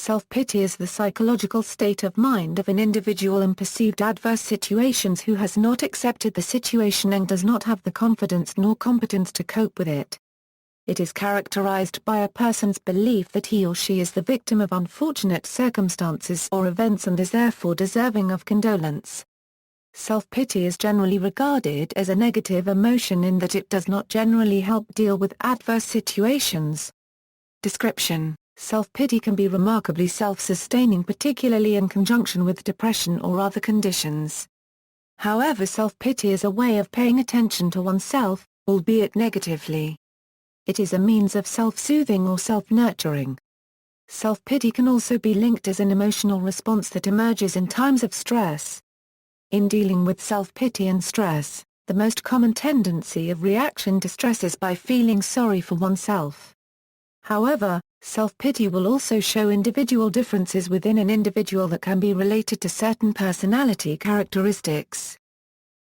Self-pity is the psychological state of mind of an individual in perceived adverse situations who has not accepted the situation and does not have the confidence nor competence to cope with it. It is characterized by a person's belief that he or she is the victim of unfortunate circumstances or events and is therefore deserving of condolence. Self-pity is generally regarded as a negative emotion in that it does not generally help deal with adverse situations. Description: self-pity can be remarkably self-sustaining, particularly in conjunction with depression or other conditions. However, self-pity is a way of paying attention to oneself, albeit negatively. It is a means of self-soothing or self-nurturing. Self-pity can also be linked as an emotional response that emerges in times of stress. In dealing with self-pity and stress, the most common tendency of reaction to stress is by feeling sorry for oneself. However, self-pity will also show individual differences within an individual that can be related to certain personality characteristics.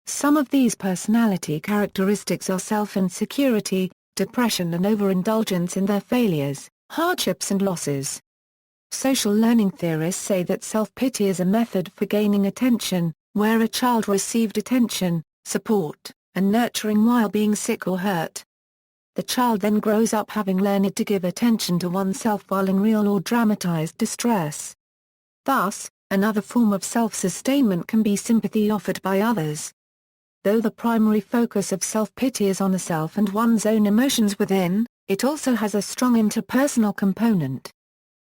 Some of these personality characteristics are self-insecurity, depression and overindulgence in their failures, hardships and losses. Social learning theorists say that self-pity is a method for gaining attention, where a child received attention, support, and nurturing while being sick or hurt. The child then grows up having learned to give attention to oneself while in real or dramatized distress. Thus, another form of self-sustainment can be sympathy offered by others. Though the primary focus of self-pity is on the self and one's own emotions within, it also has a strong interpersonal component.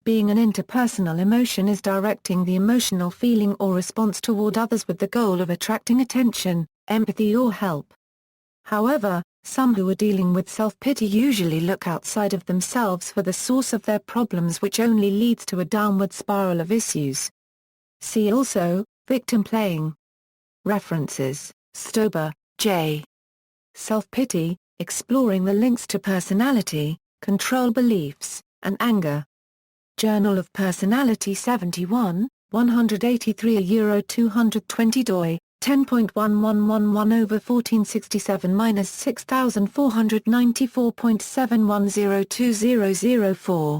Being an interpersonal emotion is directing the emotional feeling or response toward others with the goal of attracting attention, empathy or help. However, some who are dealing with self-pity usually look outside of themselves for the source of their problems, which only leads to a downward spiral of issues. See also, victim playing. References: Stober, J. Self-pity, Exploring the Links to Personality, Control Beliefs, and Anger. Journal of Personality 71, 183 doi, 10.1111/1467-6494.71020004.